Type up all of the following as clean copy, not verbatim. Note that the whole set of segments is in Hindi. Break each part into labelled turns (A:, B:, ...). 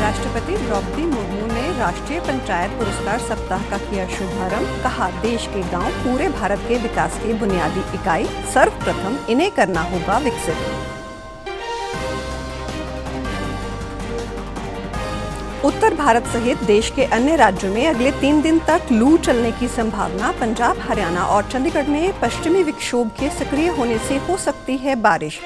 A: राष्ट्रपति द्रौपदी मुर्मू ने राष्ट्रीय पंचायत पुरस्कार सप्ताह का किया शुभारंभ। कहा, देश के गांव पूरे भारत के विकास की बुनियादी इकाई, सर्वप्रथम इन्हें करना होगा विकसित। उत्तर भारत सहित देश के अन्य राज्यों में अगले 3 दिन तक लू चलने की संभावना। पंजाब, हरियाणा और चंडीगढ़ में पश्चिमी विक्षोभ के सक्रिय होने से हो सकती है बारिश।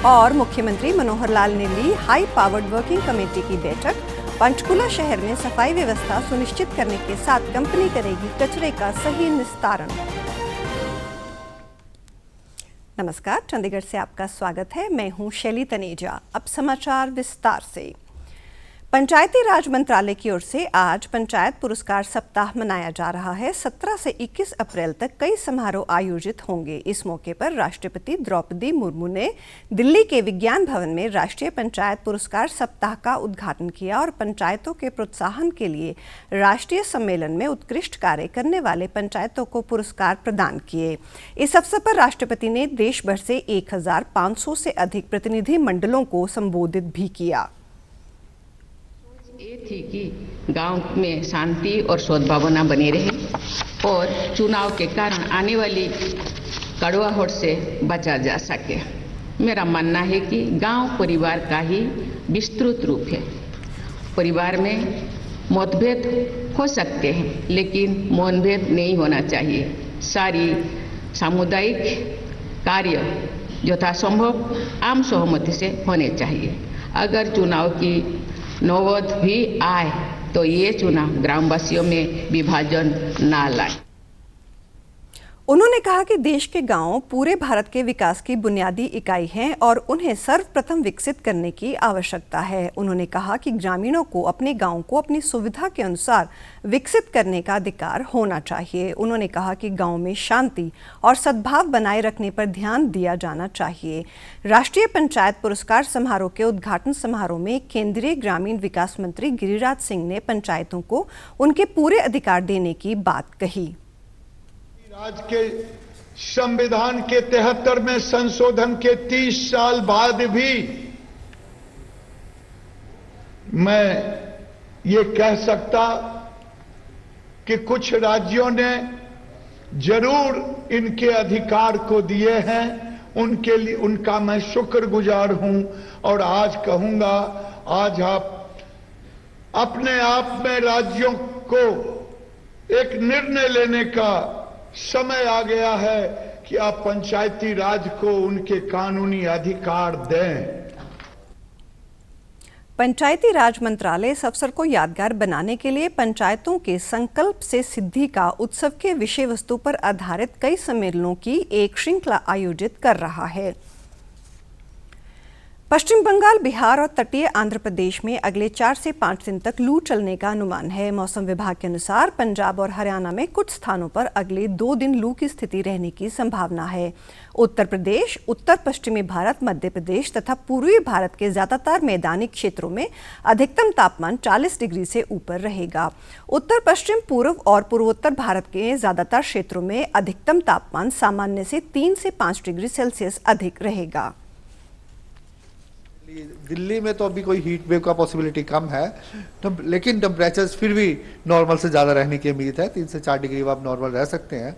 A: और मुख्यमंत्री मनोहर लाल ने ली हाई पावर्ड वर्किंग कमेटी की बैठक। पंचकुला शहर में सफाई व्यवस्था सुनिश्चित करने के साथ कंपनी करेगी कचरे का सही निस्तारण। नमस्कार, चंडीगढ़ से आपका स्वागत है। मैं हूं शैली तनेजा। अब समाचार विस्तार से। पंचायती राज मंत्रालय की ओर से आज पंचायत पुरस्कार सप्ताह मनाया जा रहा है। 17 से 21 अप्रैल तक कई समारोह आयोजित होंगे। इस मौके पर राष्ट्रपति द्रौपदी मुर्मू ने दिल्ली के विज्ञान भवन में राष्ट्रीय पंचायत पुरस्कार सप्ताह का उद्घाटन किया और पंचायतों के प्रोत्साहन के लिए राष्ट्रीय सम्मेलन में उत्कृष्ट कार्य करने वाले पंचायतों को पुरस्कार प्रदान किए। इस अवसर पर राष्ट्रपति ने देश भर से 1500 से अधिक प्रतिनिधि मंडलों को संबोधित भी किया।
B: ये थी कि गांव में शांति और सद्भावना बनी रहे और चुनाव के कारण आने वाली कड़वाहट से बचा जा सके। मेरा मानना है कि गांव परिवार का ही विस्तृत रूप है। परिवार में मतभेद हो सकते हैं, लेकिन मनभेद नहीं होना चाहिए। सारी सामुदायिक कार्य यथासंभव आम सहमति से होने चाहिए। अगर चुनाव की नौबत भी आए तो ये चुनाव ग्रामवासियों में विभाजन ना लाए।
A: उन्होंने कहा कि देश के गांव पूरे भारत के विकास की बुनियादी इकाई हैं और उन्हें सर्वप्रथम विकसित करने की आवश्यकता है। उन्होंने कहा कि ग्रामीणों को अपने गांव को अपनी सुविधा के अनुसार विकसित करने का अधिकार होना चाहिए। उन्होंने कहा कि गांव में शांति और सद्भाव बनाए रखने पर ध्यान दिया जाना चाहिए। राष्ट्रीय पंचायत पुरस्कार समारोह के उद्घाटन समारोह में केंद्रीय ग्रामीण विकास मंत्री गिरिराज सिंह ने पंचायतों को उनके पूरे अधिकार देने की बात कही।
C: आज के संविधान के 73 में संशोधन के 30 साल बाद भी मैं ये कह सकता कि कुछ राज्यों ने जरूर इनके अधिकार को दिए हैं। उनके लिए उनका मैं शुक्रगुजार हूं और आज कहूंगा, आज आप अपने आप में राज्यों को एक निर्णय लेने का समय आ गया है कि आप पंचायती राज को उनके कानूनी अधिकार दें।
A: पंचायती राज मंत्रालय इस अवसर को यादगार बनाने के लिए पंचायतों के संकल्प से सिद्धि का उत्सव के विषय वस्तु पर आधारित कई सम्मेलनों की एक श्रृंखला आयोजित कर रहा है। पश्चिम बंगाल, बिहार और तटीय आंध्र प्रदेश में अगले 4 से 5 दिन तक लू चलने का अनुमान है। मौसम विभाग के अनुसार पंजाब और हरियाणा में कुछ स्थानों पर अगले 2 दिन लू की स्थिति रहने की संभावना है। उत्तर प्रदेश, उत्तर पश्चिमी भारत, मध्य प्रदेश तथा पूर्वी भारत के ज्यादातर मैदानी क्षेत्रों में अधिकतम तापमान 40 डिग्री से ऊपर रहेगा। उत्तर पश्चिम, पूर्व और पूर्वोत्तर भारत के ज्यादातर क्षेत्रों में अधिकतम तापमान सामान्य से 3 से 5 डिग्री सेल्सियस अधिक रहेगा।
D: दिल्ली में तो अभी कोई हीट वेव का पॉसिबिलिटी कम है, लेकिन टेम्परेचर्स फिर भी नॉर्मल से ज़्यादा रहने की उम्मीद है। 3 से 4 डिग्री आप नॉर्मल रह सकते हैं।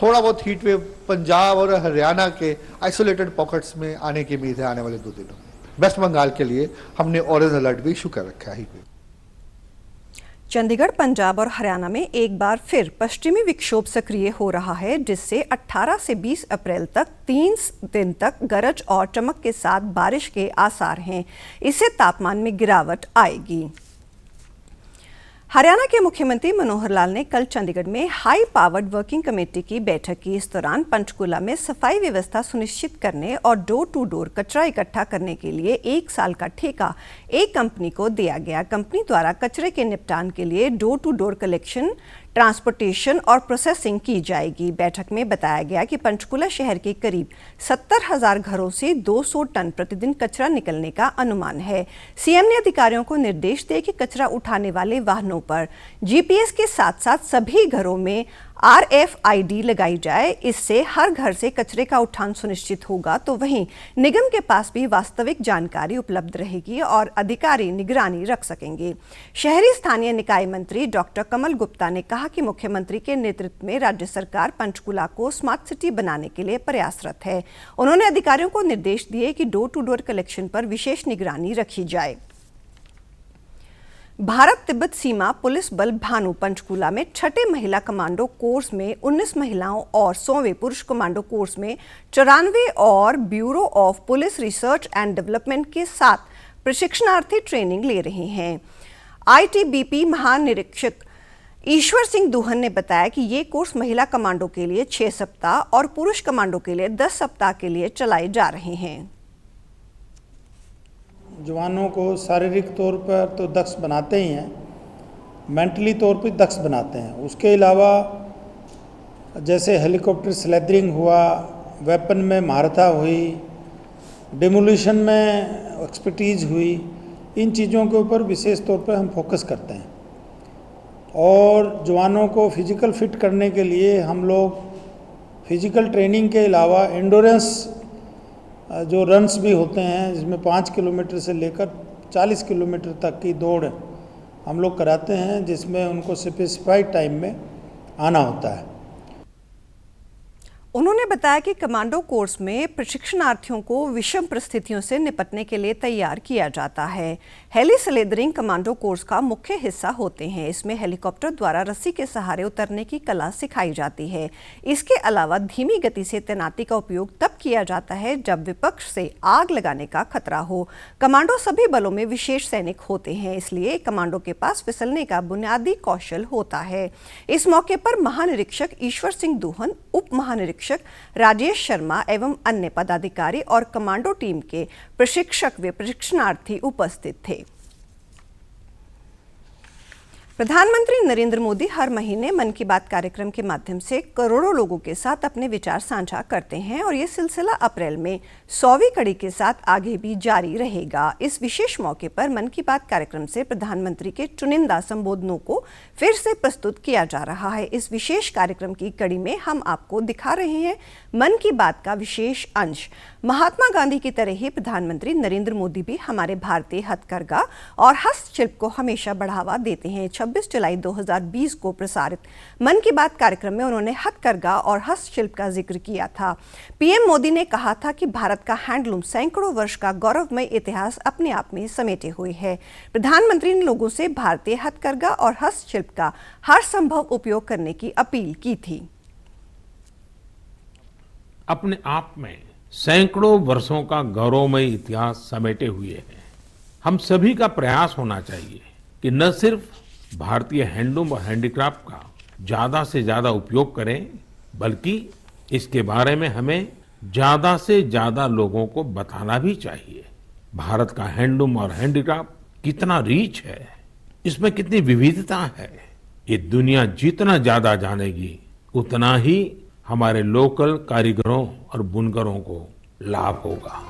D: थोड़ा बहुत हीट वेव पंजाब और हरियाणा के आइसोलेटेड पॉकेट्स में आने की उम्मीद है आने वाले 2 दिनों में। वेस्ट बंगाल के लिए हमने ऑरेंज अलर्ट भी इशू कर रखा है हीट वेव।
A: चंडीगढ़, पंजाब और हरियाणा में एक बार फिर पश्चिमी विक्षोभ सक्रिय हो रहा है, जिससे 18 से 20 अप्रैल तक 3 दिन तक गरज और चमक के साथ बारिश के आसार हैं। इससे तापमान में गिरावट आएगी। हरियाणा के मुख्यमंत्री मनोहर लाल ने कल चंडीगढ़ में हाई पावर्ड वर्किंग कमेटी की बैठक की। इस दौरान पंचकूला में सफाई व्यवस्था सुनिश्चित करने और डोर टू डोर कचरा इकट्ठा करने के लिए 1 साल का ठेका एक कंपनी को दिया गया। कंपनी द्वारा कचरे के निपटान के लिए door to door collection, transportation और प्रोसेसिंग की जाएगी। बैठक में बताया गया कि पंचकूला शहर के करीब 70,000 घरों से 200 टन प्रतिदिन कचरा निकलने का अनुमान है। सीएम ने अधिकारियों को निर्देश दिए कि कचरा उठाने वाले वाहनों पर जीपीएस के साथ साथ सभी घरों में RFID लगाई जाए, इससे हर घर से कचरे का उठान सुनिश्चित होगा, तो वहीं निगम के पास भी वास्तविक जानकारी उपलब्ध रहेगी और अधिकारी निगरानी रख सकेंगे। शहरी स्थानीय निकाय मंत्री डॉक्टर कमल गुप्ता ने कहा कि मुख्यमंत्री के नेतृत्व में राज्य सरकार पंचकुला को स्मार्ट सिटी बनाने के लिए प्रयासरत है। उन्होंने अधिकारियों को निर्देश दिए कि डोर टू डोर कलेक्शन पर विशेष निगरानी रखी जाए। भारत तिब्बत सीमा पुलिस बल भानु पंचकूला में 6ठे महिला कमांडो कोर्स में 19 महिलाओं और 100वें पुरुष कमांडो कोर्स में 94 और bureau of police research and development के 7 प्रशिक्षणार्थी ट्रेनिंग ले रहे हैं। ITBP महानिरीक्षक ईश्वर सिंह दुहन ने बताया कि ये कोर्स महिला कमांडो के लिए 6 सप्ताह और पुरुष कमांडो के लिए 10 सप्ताह के लिए चलाए जा रहे हैं।
E: जवानों को शारीरिक तौर पर तो दक्ष बनाते ही हैं, मेंटली तौर पर दक्ष बनाते हैं। उसके अलावा जैसे हेलीकॉप्टर स्लेदरिंग हुआ, वेपन में महारथा हुई, डिमोलिशन में एक्सपर्टीज हुई, इन चीज़ों के ऊपर विशेष तौर पर हम फोकस करते हैं। और जवानों को फिजिकल फिट करने के लिए हम लोग फिजिकल ट्रेनिंग के अलावा एंडोरेंस जो रन्स भी होते हैं, जिसमें 5 किलोमीटर से लेकर 40 किलोमीटर तक की दौड़ हम लोग कराते हैं, जिसमें उनको स्पेसिफाइड टाइम में आना होता है।
A: उन्होंने बताया कि कमांडो कोर्स में प्रशिक्षणार्थियों को विषम परिस्थितियों से निपटने के लिए तैयार किया जाता है। हेली स्लेदरिंग कमांडो कोर्स का मुख्य हिस्सा होते हैं। इसमें हेलीकॉप्टर द्वारा रस्सी के सहारे उतरने की कला सिखाई जाती है। इसके अलावा धीमी गति से तैनाती का उपयोग तब किया जाता है जब विपक्ष से आग लगाने का खतरा हो। कमांडो सभी बलों में विशेष सैनिक होते हैं, इसलिए कमांडो के पास फिसलने का बुनियादी कौशल होता है। इस मौके पर महानिरीक्षक ईश्वर सिंह दुहन, उप महानिरीक्षक राजेश शर्मा एवं अन्य पदाधिकारी और कमांडो टीम के प्रशिक्षक व प्रशिक्षणार्थी उपस्थित थे। प्रधानमंत्री नरेंद्र मोदी हर महीने मन की बात कार्यक्रम के माध्यम से करोड़ों लोगों के साथ अपने विचार साझा करते हैं और ये सिलसिला अप्रैल में 100वीं कड़ी के साथ आगे भी जारी रहेगा। इस विशेष मौके पर मन की बात कार्यक्रम से प्रधानमंत्री के चुनिंदा संबोधनों को फिर से प्रस्तुत किया जा रहा है। इस विशेष कार्यक्रम की कड़ी में हम आपको दिखा रहे हैं मन की बात का विशेष अंश। महात्मा गांधी की तरह ही प्रधानमंत्री नरेंद्र मोदी भी हमारे भारतीय हथकरघा और हस्तशिल्प को हमेशा बढ़ावा देते हैं। 26 जुलाई 2020 को प्रसारित मन की बात कार्यक्रम में उन्होंने हथकरघा और हस्तशिल्प का जिक्र किया था। पीएम मोदी ने कहा था कि भारत का हैंडलूम सैकड़ों वर्ष का गौरवमय इतिहास अपने आप में समेटे हुए है। प्रधानमंत्री ने लोगों से भारतीय हथकरघा और हस्तशिल्प का हर संभव उपयोग करने की अपील की थी।
F: अपने आप में सैकड़ों वर्षों का गौरवमय इतिहास समेटे हुए हैं। हम सभी का प्रयास होना चाहिए कि न सिर्फ भारतीय हैंडलूम और हैंडीक्राफ्ट का ज्यादा से ज्यादा उपयोग करें, बल्कि इसके बारे में हमें ज्यादा से ज्यादा लोगों को बताना भी चाहिए। भारत का हैंडलूम और हैंडीक्राफ्ट कितना रिच है, इसमें कितनी विविधता है, ये दुनिया जितना ज्यादा जानेगी उतना ही हमारे लोकल कारीगरों और बुनकरों को लाभ होगा।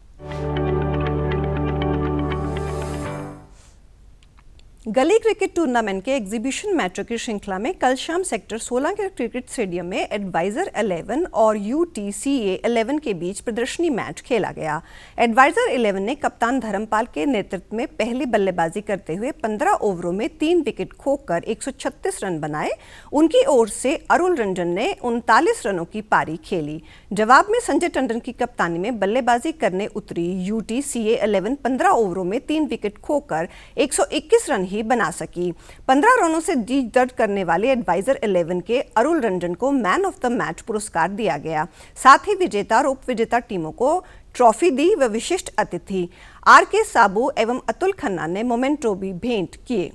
A: गली क्रिकेट टूर्नामेंट के एग्जीबिशन मैचों की श्रृंखला में कल शाम सेक्टर 16 के क्रिकेट स्टेडियम में एडवाइजर 11 और UTCA 11 के बीच प्रदर्शनी मैच खेला गया। एडवाइजर 11 ने कप्तान धर्मपाल के नेतृत्व में पहली बल्लेबाजी करते हुए 15 ओवरों में 3 विकेट खोकर 136 रन बनाए। उनकी ओर से अरुल रंजन ने 39 रनों की पारी खेली। जवाब में संजय टंडन की कप्तानी में बल्लेबाजी करने उतरी UTCA 11 15 ओवरों में 3 विकेट खोकर 121 रन ही बना सकी। 15 रनों से जीत दर्ज करने वाले एडवाइजर 11 के अरुल रंजन को मैन ऑफ द मैच पुरस्कार दिया गया। साथ ही विजेता और उप विजेता टीमों को ट्रॉफी दी व विशिष्ट अतिथि RK साबू एवं अतुल खन्ना ने मोमेंटो भी भेंट किए।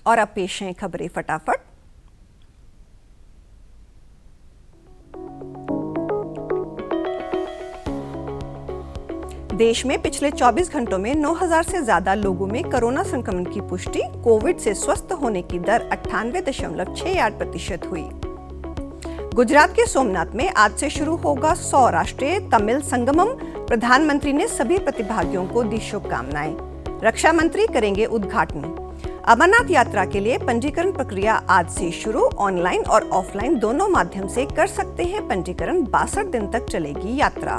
A: और अब पेश हैं खबरें फटाफट। देश में पिछले 24 घंटों में 9,000 से ज्यादा लोगों में कोरोना संक्रमण की पुष्टि। कोविड से स्वस्थ होने की दर 98.68% हुई। गुजरात के सोमनाथ में आज से शुरू होगा सौराष्ट्रीय तमिल संगमम। प्रधानमंत्री ने सभी प्रतिभागियों को दी शुभकामनाएं। रक्षा मंत्री करेंगे उद्घाटन। अमरनाथ यात्रा के लिए पंजीकरण प्रक्रिया आज से शुरू। ऑनलाइन और ऑफलाइन दोनों माध्यम से कर सकते हैं पंजीकरण। 62 दिन तक चलेगी यात्रा।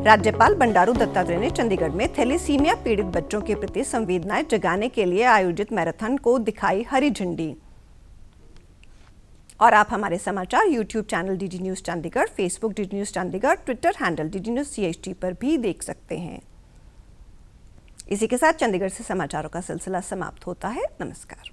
A: राज्यपाल बंडारू दत्तात्रेय ने चंडीगढ़ में थैलेसीमिया पीड़ित बच्चों के प्रति संवेदनाएं जगाने के लिए आयोजित मैराथन को दिखाई हरी झंडी। और आप हमारे समाचार YouTube channel DD news Chandigarh, Facebook DD news Chandigarh, Twitter handle DD news CHT पर भी देख सकते हैं। इसी के साथ चंडीगढ़ से समाचारों का सिलसिला समाप्त होता है। नमस्कार।